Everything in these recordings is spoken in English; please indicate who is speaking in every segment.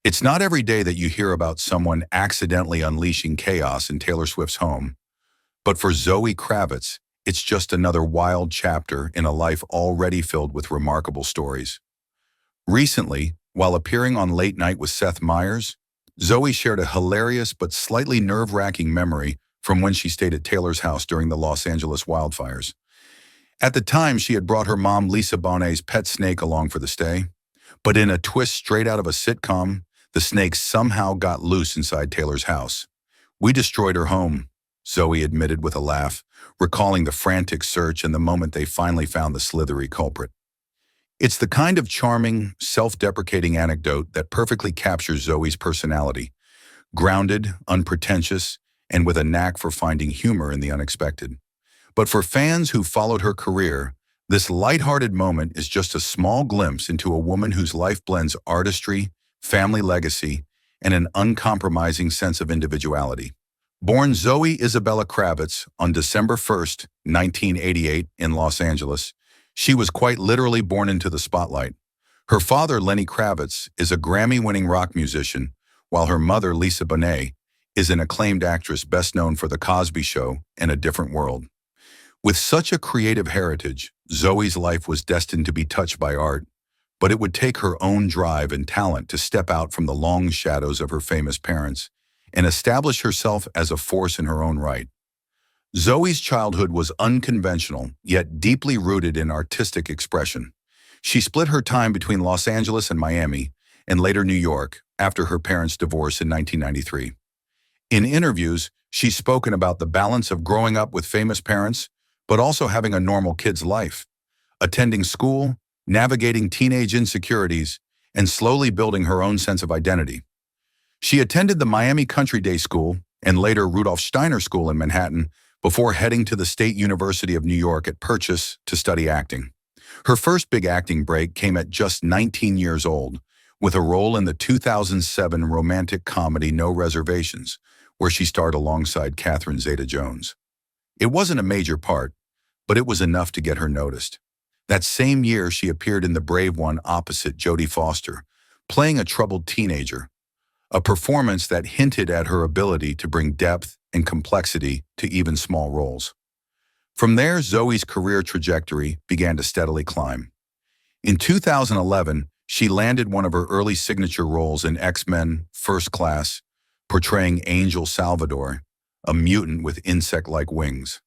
Speaker 1: It's not every day that you hear about someone accidentally unleashing chaos in Taylor Swift's home, but for Zoë Kravitz, it's just another wild chapter in a life already filled with remarkable stories. Recently, while appearing on Late Night with Seth Meyers, Zoe shared a hilarious but slightly nerve-wracking memory from when she stayed at Taylor's house during the Los Angeles wildfires. At the time, she had brought her mom Lisa Bonet's pet snake along for the stay, but in a twist straight out of a sitcom, the snake somehow got loose inside Taylor's house. "We destroyed her home," Zoe admitted with a laugh, recalling the frantic search and the moment they finally found the slithery culprit. It's the kind of charming, self-deprecating anecdote that perfectly captures Zoe's personality, grounded, unpretentious, and with a knack for finding humor in the unexpected. But for fans who followed her career, this lighthearted moment is just a small glimpse into a woman whose life blends artistry, family legacy, and an uncompromising sense of individuality. Born Zoe Isabella Kravitz on December 1st, 1988 in Los Angeles, she was quite literally born into the spotlight. Her father, Lenny Kravitz, is a Grammy-winning rock musician, while her mother, Lisa Bonet, is an acclaimed actress best known for The Cosby Show and A Different World. With such a creative heritage, Zoe's life was destined to be touched by art, but it would take her own drive and talent to step out from the long shadows of her famous parents and establish herself as a force in her own right. Zoe's childhood was unconventional, yet deeply rooted in artistic expression. She split her time between Los Angeles and Miami, and later New York, after her parents' divorce in 1993. In interviews, she's spoken about the balance of growing up with famous parents, but also having a normal kid's life, attending school, navigating teenage insecurities, and slowly building her own sense of identity. She attended the Miami Country Day School and later Rudolph Steiner School in Manhattan before heading to the State University of New York at Purchase to study acting. Her first big acting break came at just 19 years old, with a role in the 2007 romantic comedy No Reservations, where she starred alongside Catherine Zeta-Jones. It wasn't a major part, but it was enough to get her noticed. That same year, she appeared in The Brave One opposite Jodie Foster, playing a troubled teenager, a performance that hinted at her ability to bring depth and complexity to even small roles. From there, Zoe's career trajectory began to steadily climb. In 2011, she landed one of her early signature roles in X-Men First Class, portraying Angel Salvador, a mutant with insect-like wings.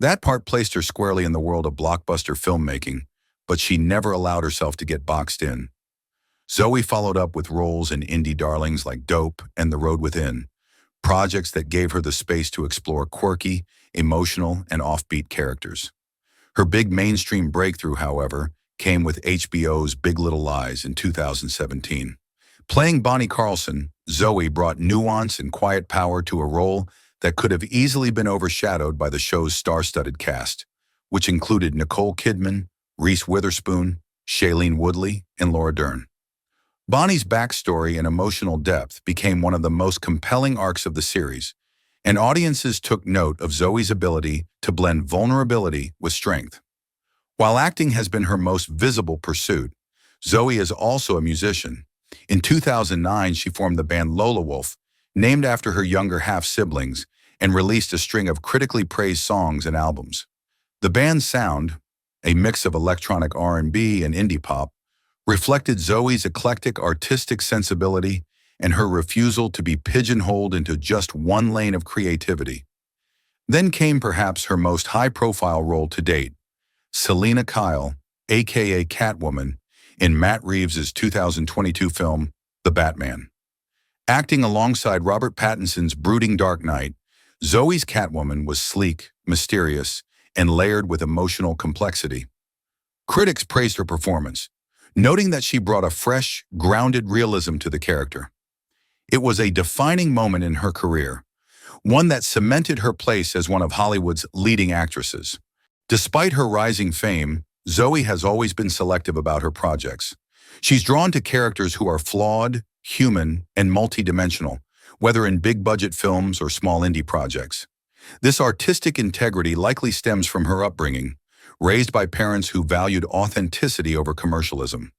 Speaker 1: That part placed her squarely in the world of blockbuster filmmaking, but she never allowed herself to get boxed in. Zoe followed up with roles in indie darlings like Dope and The Road Within, projects that gave her the space to explore quirky, emotional, and offbeat characters. Her big mainstream breakthrough, however, came with HBO's Big Little Lies in 2017. Playing Bonnie Carlson, Zoe brought nuance and quiet power to a role that could have easily been overshadowed by the show's star-studded cast, which included Nicole Kidman, Reese Witherspoon, Shailene Woodley, and Laura Dern. Bonnie's backstory and emotional depth became one of the most compelling arcs of the series, and audiences took note of Zoe's ability to blend vulnerability with strength. While acting has been her most visible pursuit, Zoe is also a musician. In 2009, she formed the band Lolawolf, named after her younger half-siblings, and released a string of critically praised songs and albums. The band's sound, a mix of electronic R&B and indie pop, reflected Zoe's eclectic artistic sensibility and her refusal to be pigeonholed into just one lane of creativity. Then came perhaps her most high-profile role to date, Selena Kyle, aka Catwoman, in Matt Reeves' 2022 film, The Batman. Acting alongside Robert Pattinson's brooding Dark Knight, Zoe's Catwoman was sleek, mysterious, and layered with emotional complexity. Critics praised her performance, noting that she brought a fresh, grounded realism to the character. It was a defining moment in her career, one that cemented her place as one of Hollywood's leading actresses. Despite her rising fame, Zoe has always been selective about her projects. She's drawn to characters who are flawed, human, and multidimensional, whether in big-budget films or small indie projects. This artistic integrity likely stems from her upbringing, raised by parents who valued authenticity over commercialism.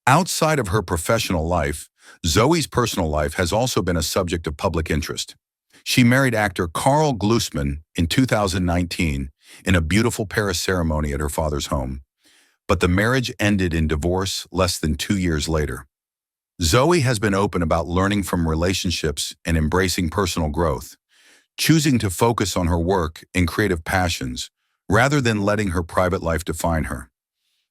Speaker 1: Outside of her professional life, Zoe's personal life has also been a subject of public interest. She married actor Carl Glusman in 2019 in a beautiful Paris ceremony at her father's home, but the marriage ended in divorce less than 2 years later. Zoe has been open about learning from relationships and embracing personal growth, choosing to focus on her work and creative passions rather than letting her private life define her.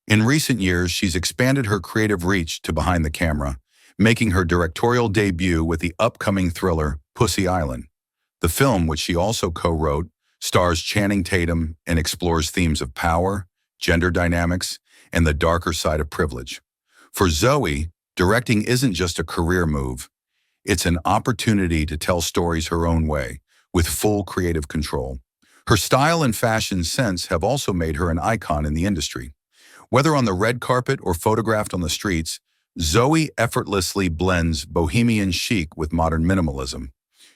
Speaker 1: In recent years, she's expanded her creative reach to behind the camera, making her directorial debut with the upcoming thriller Pussy Island. The film, which she also co-wrote, stars Channing Tatum and explores themes of power, gender dynamics, and the darker side of privilege. For Zoe, directing isn't just a career move. It's an opportunity to tell stories her own way, with full creative control. Her style and fashion sense have also made her an icon in the industry. Whether on the red carpet or photographed on the streets, Zoe effortlessly blends bohemian chic with modern minimalism.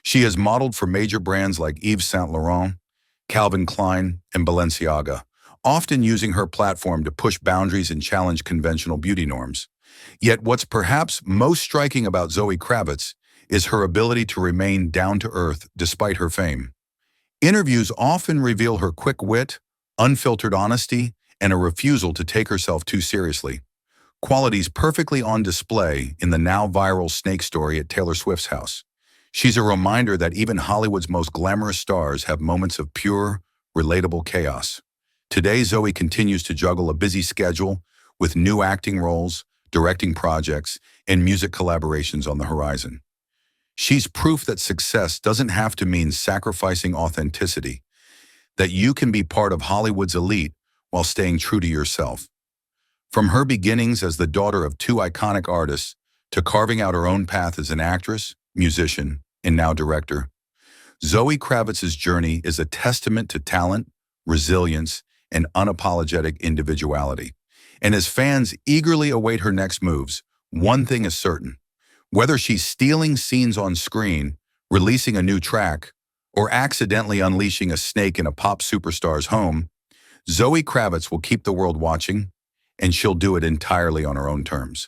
Speaker 1: She has modeled for major brands like Yves Saint Laurent, Calvin Klein, and Balenciaga, often using her platform to push boundaries and challenge conventional beauty norms. Yet what's perhaps most striking about Zoë Kravitz is her ability to remain down-to-earth despite her fame. Interviews often reveal her quick wit, unfiltered honesty, and a refusal to take herself too seriously. Qualities perfectly on display in the now viral snake story at Taylor Swift's house. She's a reminder that even Hollywood's most glamorous stars have moments of pure, relatable chaos. Today, Zoe continues to juggle a busy schedule with new acting roles, directing projects, and music collaborations on the horizon. She's proof that success doesn't have to mean sacrificing authenticity, that you can be part of Hollywood's elite while staying true to yourself. From her beginnings as the daughter of two iconic artists to carving out her own path as an actress, musician, and now director, Zoë Kravitz's journey is a testament to talent, resilience, and unapologetic individuality. And as fans eagerly await her next moves, one thing is certain. Whether she's stealing scenes on screen, releasing a new track, or accidentally unleashing a snake in a pop superstar's home, Zoë Kravitz will keep the world watching, and she'll do it entirely on her own terms.